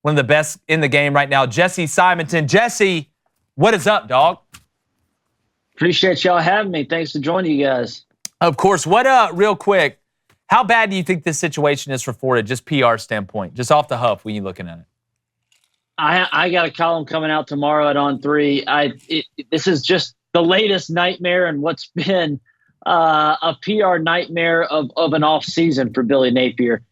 one of the best in the game right now, Jesse Simonton. Jesse, what is up, dog? Appreciate y'all having me. Thanks for joining you guys. Of course. Real quick, how bad do you think this situation is for Florida, just PR standpoint, just off the huff when you're looking at it? I got a column coming out tomorrow at On 3. This is just the latest nightmare and what's been a PR nightmare of an off season for Billy Napier.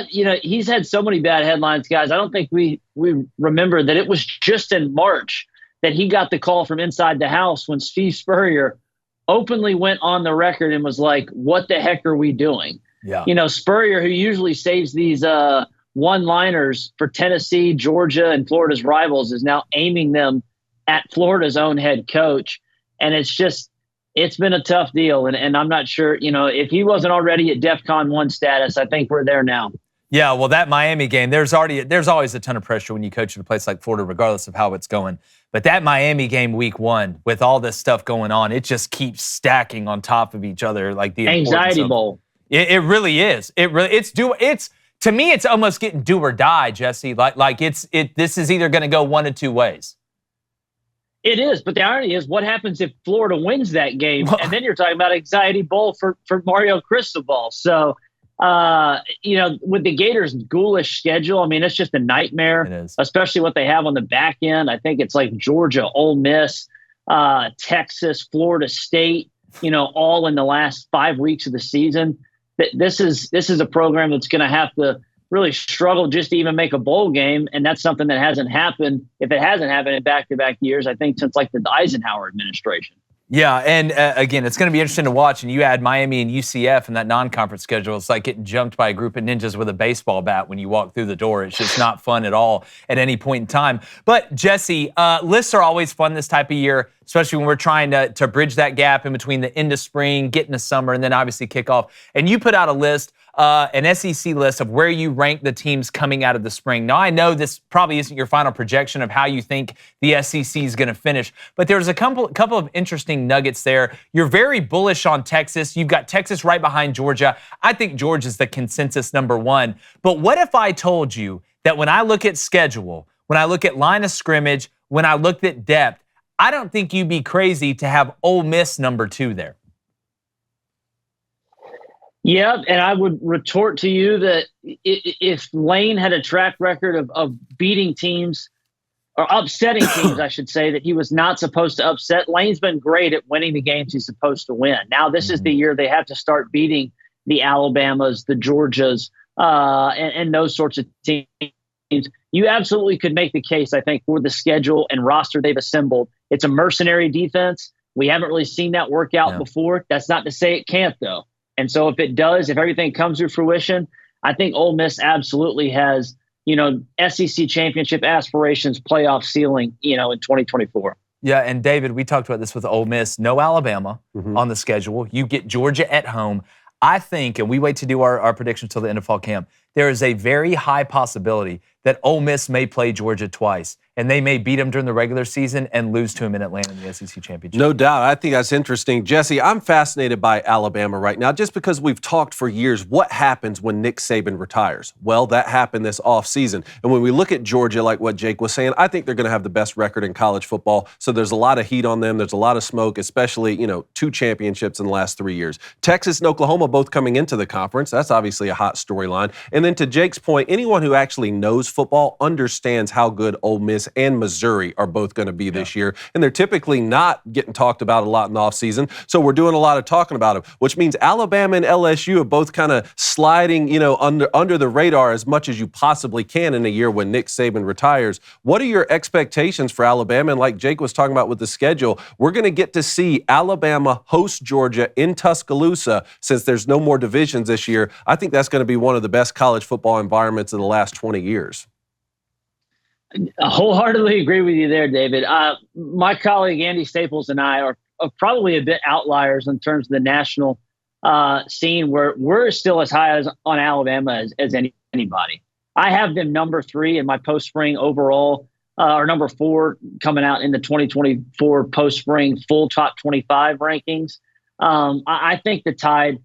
He's had so many bad headlines, guys. I don't think we remember that it was just in March that he got the call from inside the house when Steve Spurrier openly went on the record and was like, what the heck are we doing? Yeah. Spurrier, who usually saves these one-liners for Tennessee, Georgia, and Florida's rivals, is now aiming them at Florida's own head coach. And it's been a tough deal. And I'm not sure, if he wasn't already at DEFCON 1 status, I think we're there now. Yeah, well, that Miami game, there's always a ton of pressure when you coach at a place like Florida, regardless of how it's going. But that Miami game week 1, with all this stuff going on, it just keeps stacking on top of each other. Like the anxiety bowl. It really is. To me, it's almost getting do or die, Jesse. This is either going to go one of two ways. It is, but the irony is, what happens if Florida wins that game? And then you're talking about anxiety bowl for Mario Cristobal. So, with the Gators' ghoulish schedule, I mean, it's just a nightmare. It is. Especially what they have on the back end. I think it's like Georgia, Ole Miss, Texas, Florida State. All in the last 5 weeks of the season. This is a program that's going to have to really struggle just to even make a bowl game, and that's something that hasn't happened. If it hasn't happened in back-to-back years, I think since like the Eisenhower administration. Yeah, and again, it's going to be interesting to watch. And you add Miami and UCF in that non-conference schedule. It's like getting jumped by a group of ninjas with a baseball bat when you walk through the door. It's just not fun at all at any point in time. But, Jesse, lists are always fun this type of year, especially when we're trying to bridge that gap in between the end of spring, get into summer, and then obviously kick off. And you put out a list, an SEC list of where you rank the teams coming out of the spring. Now, I know this probably isn't your final projection of how you think the SEC is going to finish, but there's a couple of interesting nuggets there. You're very bullish on Texas. You've got Texas right behind Georgia. I think Georgia's the consensus number 1. But what if I told you that when I look at schedule, when I look at line of scrimmage, when I looked at depth, I don't think you'd be crazy to have Ole Miss number 2 there. Yeah, and I would retort to you that if Lane had a track record of beating teams or upsetting teams, I should say, that he was not supposed to upset, Lane's been great at winning the games he's supposed to win. Now this is the year they have to start beating the Alabamas, the Georgias, and those sorts of teams. You absolutely could make the case, I think, for the schedule and roster they've assembled. It's a mercenary defense. We haven't really seen that work out before. That's not to say it can't, though. And so if it does, if everything comes to fruition, I think Ole Miss absolutely has, SEC championship aspirations, playoff ceiling, in 2024. Yeah, and David, we talked about this with Ole Miss. No Alabama on the schedule. You get Georgia at home. I think, and we wait to do our predictions till the end of fall camp, there is a very high possibility that Ole Miss may play Georgia twice, and they may beat them during the regular season and lose to them in Atlanta in the SEC Championship. No doubt. I think that's interesting. Jesse, I'm fascinated by Alabama right now just because we've talked for years what happens when Nick Saban retires. Well, that happened this offseason. And when we look at Georgia, like what Jake was saying, I think they're going to have the best record in college football. So there's a lot of heat on them. There's a lot of smoke, especially, 2 championships in the last 3 years. Texas and Oklahoma both coming into the conference. That's obviously a hot storyline. And then to Jake's point, anyone who actually knows football understands how good Ole Miss and Missouri are both going to be this year. And they're typically not getting talked about a lot in the offseason. So we're doing a lot of talking about them, which means Alabama and LSU are both kind of sliding, under the radar as much as you possibly can in a year when Nick Saban retires. What are your expectations for Alabama? And like Jake was talking about with the schedule, we're going to get to see Alabama host Georgia in Tuscaloosa since there's no more divisions this year. I think that's going to be one of the best college football environments in the last 20 years. I wholeheartedly agree with you there, David. My colleague Andy Staples and I are probably a bit outliers in terms of the national scene, where we're still as high on Alabama as anybody. I have them number 3 in my post-spring overall, or number 4 coming out in the 2024 post-spring full top 25 rankings. I think the Tide,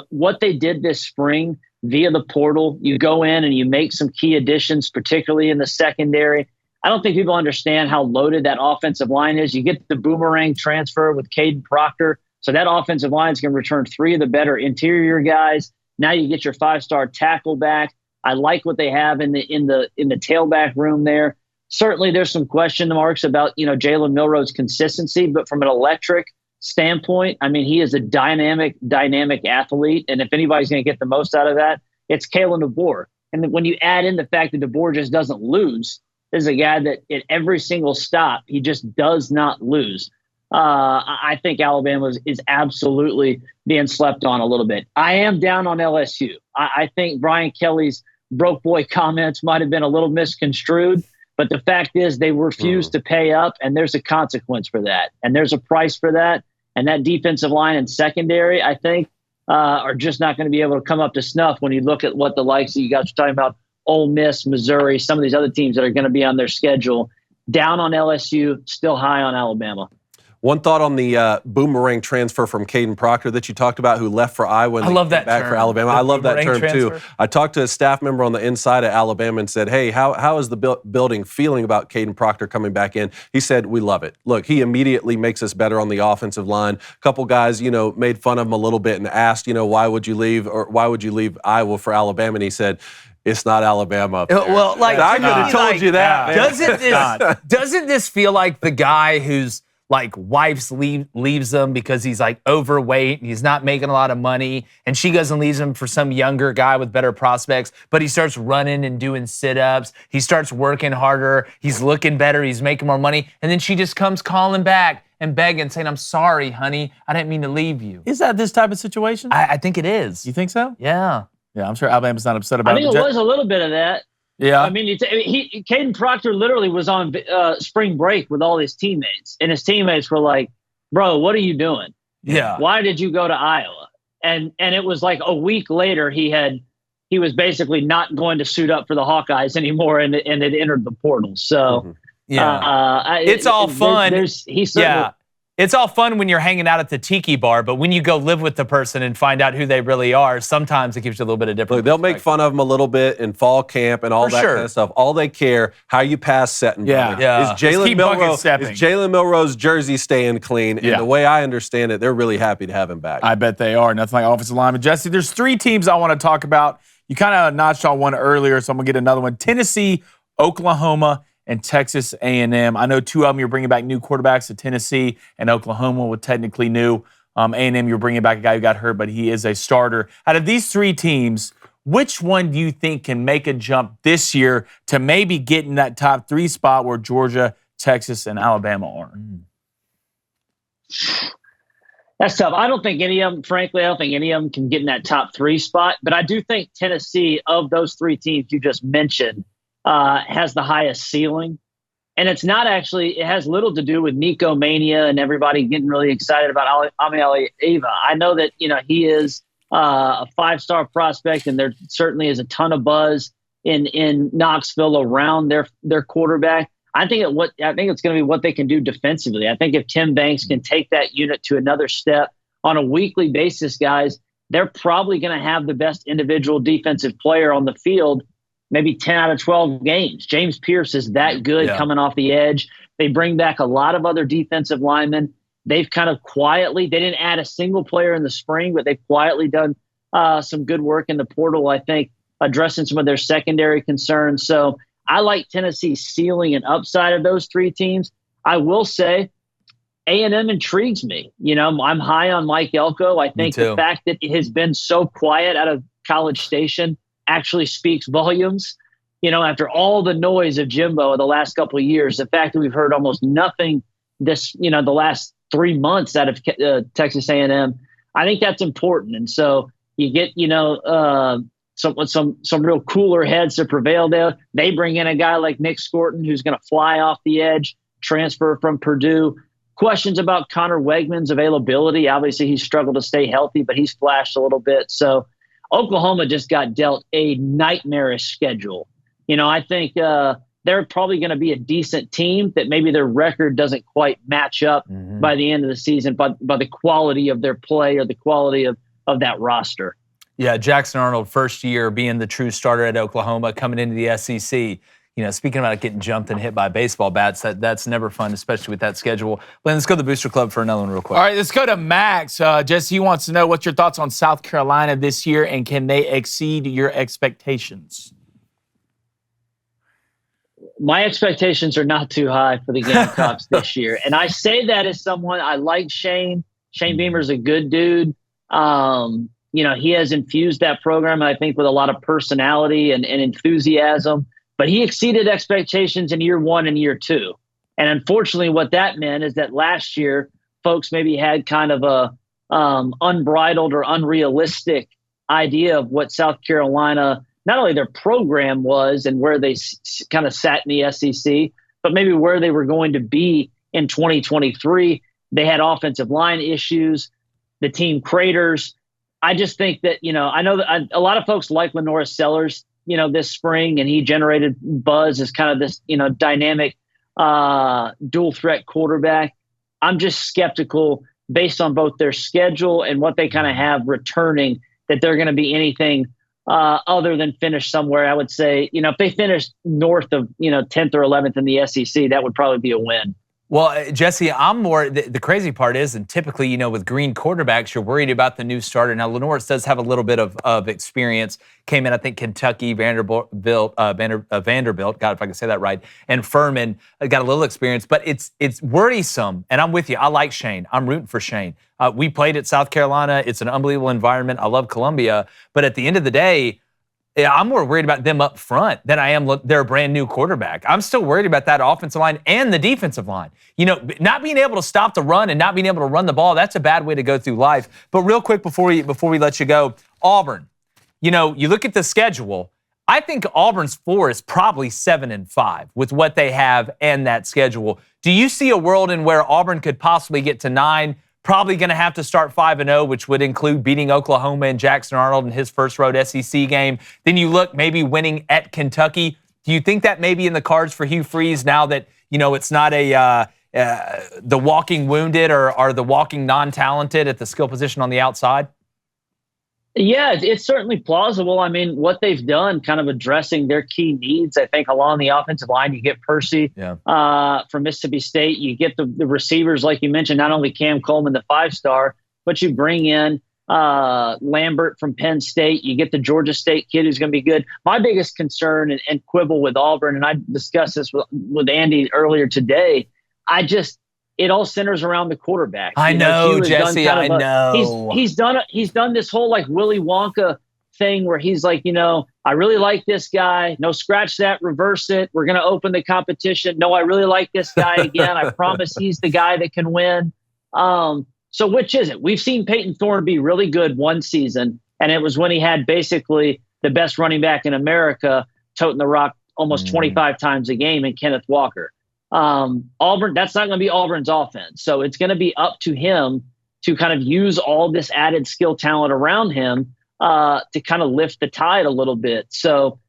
what they did this spring via the portal. You go in and you make some key additions, particularly in the secondary. I don't think people understand how loaded that offensive line is. You get the boomerang transfer with Caden Proctor. So that offensive line is going to return 3 of the better interior guys. Now you get your 5-star tackle back. I like what they have in the tailback room there. Certainly there's some question marks about, Jalen Milroe's consistency, but from an electric standpoint, I mean, he is a dynamic athlete. And if anybody's going to get the most out of that, it's Kalen DeBoer. And when you add in the fact that DeBoer just doesn't lose, this is a guy that at every single stop, he just does not lose. I think Alabama is absolutely being slept on a little bit. I am down on LSU. I think Brian Kelly's broke boy comments might have been a little misconstrued, but the fact is they refuse to pay up, and there's a consequence for that, and there's a price for that. And that defensive line and secondary, I think, are just not going to be able to come up to snuff when you look at what the likes of you guys are talking about, Ole Miss, Missouri, some of these other teams that are going to be on their schedule. Down on LSU, still high on Alabama. One thought on the boomerang transfer from Caden Proctor that you talked about, who left for Iowa and I love that back term. for Alabama. I love that term transfer. too. I talked to a staff member on the inside of Alabama and said, "Hey, how is the building feeling about Caden Proctor coming back in?" He said, "We love it. Look, he immediately makes us better on the offensive line." A couple guys, made fun of him a little bit and asked, why would you leave Iowa for Alabama? And he said, "It's not Alabama up there." Well, I could have told you that. Yeah. Doesn't this feel like the guy who's wives leaves him because he's overweight and he's not making a lot of money, and she goes and leaves him for some younger guy with better prospects, but he starts running and doing sit-ups, he starts working harder, he's looking better, he's making more money, and then she just comes calling back and begging, saying, "I'm sorry, honey, I didn't mean to leave you." Is that this type of situation? I think it is. You think so? Yeah. Yeah, I'm sure Alabama's not upset about it. I think it was a little bit of that. Yeah. I mean, Caden Proctor literally was on spring break with all his teammates, and his teammates were like, "Bro, what are you doing? Yeah. Why did you go to Iowa?" And it was like a week later, he was basically not going to suit up for the Hawkeyes anymore, and it entered the portal. So it's all fun. Yeah. It's all fun when you're hanging out at the tiki bar, but when you go live with the person and find out who they really are, sometimes it gives you a little bit of different. Look, they'll make fun of them a little bit in fall camp and all that kind of stuff. All they care, how you pass setting. Yeah. Is Jalen Milroe's jersey staying clean? And the way I understand it, they're really happy to have him back. I bet they are. Nothing like offensive lineman. Jesse, there's 3 teams I want to talk about. You kind of notched on one earlier, so I'm going to get another one. Tennessee, Oklahoma, and Texas A&M. I know 2 of them you're bringing back new quarterbacks to Tennessee, and Oklahoma with technically new. A&M, you're bringing back a guy who got hurt, but he is a starter. Out of these 3 teams, which one do you think can make a jump this year to maybe get in that top 3 spot where Georgia, Texas, and Alabama are? That's tough. I don't think any of them, frankly, can get in that top 3 spot. But I do think Tennessee, of those 3 teams you just mentioned, has the highest ceiling. And it's not actually, it has little to do with Nico Mania and everybody getting really excited about Ami Ava. I know that, he is a 5-star prospect, and there certainly is a ton of buzz in Knoxville around their quarterback. I think it's going to be what they can do defensively. I think if Tim Banks can take that unit to another step on a weekly basis, guys, they're probably going to have the best individual defensive player on the field maybe 10 out of 12 games. James Pierce is that good coming off the edge. They bring back a lot of other defensive linemen. They've kind of quietly, they didn't add a single player in the spring, but they've quietly done some good work in the portal, I think, addressing some of their secondary concerns. So I like Tennessee's ceiling and upside of those 3 teams. I will say A&M intrigues me. I'm high on Mike Elko. I think the fact that it has been so quiet out of College Station actually speaks volumes. After all the noise of Jimbo in the last couple of years, the fact that we've heard almost nothing the last 3 months out of Texas A&M, I think that's important. And so you get, some real cooler heads to prevail there. They bring in a guy like Nick Scorton, who's going to fly off the edge, transfer from Purdue. Questions about Connor Wegman's availability. Obviously, he's struggled to stay healthy, but he's flashed a little bit. So Oklahoma just got dealt a nightmarish schedule. I think they're probably going to be a decent team that maybe their record doesn't quite match up by the end of the season, but by the quality of their play or the quality of that roster. Yeah, Jackson Arnold, first year being the true starter at Oklahoma, coming into the SEC. Speaking about getting jumped and hit by baseball bats, that's never fun, especially with that schedule. Let's go to the Booster Club for another one real quick. All right, let's go to Max. Jesse wants to know what's your thoughts on South Carolina this year, and can they exceed your expectations? My expectations are not too high for the Gamecocks this year. And I say that as someone, I like Shane. Shane Beamer's a good dude. He has infused that program, I think, with a lot of personality and enthusiasm. But he exceeded expectations in year 1 and year 2. And unfortunately, what that meant is that last year, folks maybe had kind of a unbridled or unrealistic idea of what South Carolina, not only their program was and where they kind of sat in the SEC, but maybe where they were going to be in 2023. They had offensive line issues, the team craters. I just think that, I know that a lot of folks like Lenora Sellers, this spring, and he generated buzz as kind of this, dynamic dual threat quarterback. I'm just skeptical based on both their schedule and what they kind of have returning that they're going to be anything other than finish somewhere. I would say, if they finish north of, 10th or 11th in the SEC, that would probably be a win. Well, Jesse, I'm more, the crazy part is, and typically, with green quarterbacks, you're worried about the new starter. Now, Lenore's does have a little bit of experience. Came in, I think, Kentucky, Vanderbilt, God, if I can say that right, and Furman got a little experience. But it's worrisome, and I'm with you. I like Shane. I'm rooting for Shane. We played at South Carolina. It's an unbelievable environment. I love Columbia. But at the end of the day, I'm more worried about them up front than I am their brand new quarterback. I'm still worried about that offensive line and the defensive line. Not being able to stop the run and not being able to run the ball, that's a bad way to go through life. But real quick before we let you go, Auburn, you look at the schedule. I think Auburn's floor is probably 7-5 with what they have and that schedule. Do you see a world in where Auburn could possibly get to 9? Probably going to have to start 5-0, which would include beating Oklahoma and Jackson Arnold in his first road SEC game. Then you look maybe winning at Kentucky. Do you think that may be in the cards for Hugh Freeze now that, it's not the walking wounded or the walking non-talented at the skill position on the outside? Yeah, it's certainly plausible. I mean, what they've done kind of addressing their key needs, I think, along the offensive line, you get Percy from Mississippi State. You get the receivers, like you mentioned, not only Cam Coleman, the 5-star, but you bring in Lambert from Penn State. You get the Georgia State kid who's going to be good. My biggest concern and quibble with Auburn, and I discussed this with Andy earlier today, it all centers around the quarterback. I know, Jesse. I know. He's done this whole like Willy Wonka thing where he's like, I really like this guy. No, scratch that, reverse it. We're going to open the competition. No, I really like this guy again. I promise he's the guy that can win. So which is it? We've seen Peyton Thorne be really good one season, and it was when he had basically the best running back in America toting the rock almost 25 times a game in Kenneth Walker. Auburn, that's not going to be Auburn's offense. So it's going to be up to him to kind of use all this added skill talent around him to kind of lift the tide a little bit. So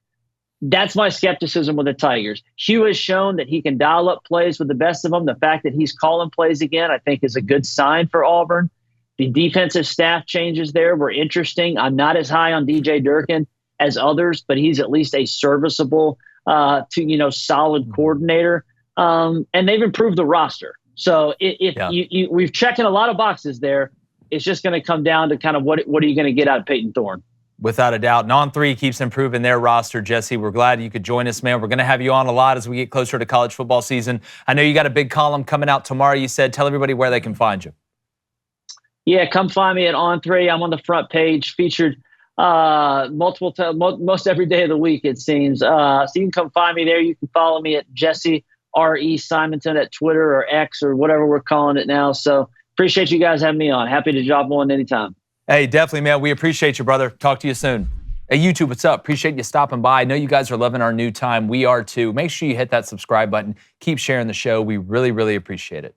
that's my skepticism with the Tigers. Hugh has shown that he can dial up plays with the best of them. The fact that he's calling plays again, I think, is a good sign for Auburn. The defensive staff changes there were interesting. I'm not as high on DJ Durkin as others, but he's at least a serviceable solid coordinator. And they've improved the roster. So we've checked in a lot of boxes there. It's just going to come down to kind of what are you going to get out of Peyton Thorne? Without a doubt. And On3 keeps improving their roster, Jesse. We're glad you could join us, man. We're going to have you on a lot as we get closer to college football season. I know you got a big column coming out tomorrow. You said, tell everybody where they can find you. Yeah, come find me at On3. I'm on the front page, featured most every day of the week, it seems. So you can come find me there. You can follow me at Jesse R.E. Simonton at Twitter or X or whatever we're calling it now. So appreciate you guys having me on. Happy to drop on anytime. Hey, definitely, man. We appreciate you, brother. Talk to you soon. Hey, YouTube, what's up? Appreciate you stopping by. I know you guys are loving our new time. We are too. Make sure you hit that subscribe button. Keep sharing the show. We really, really appreciate it.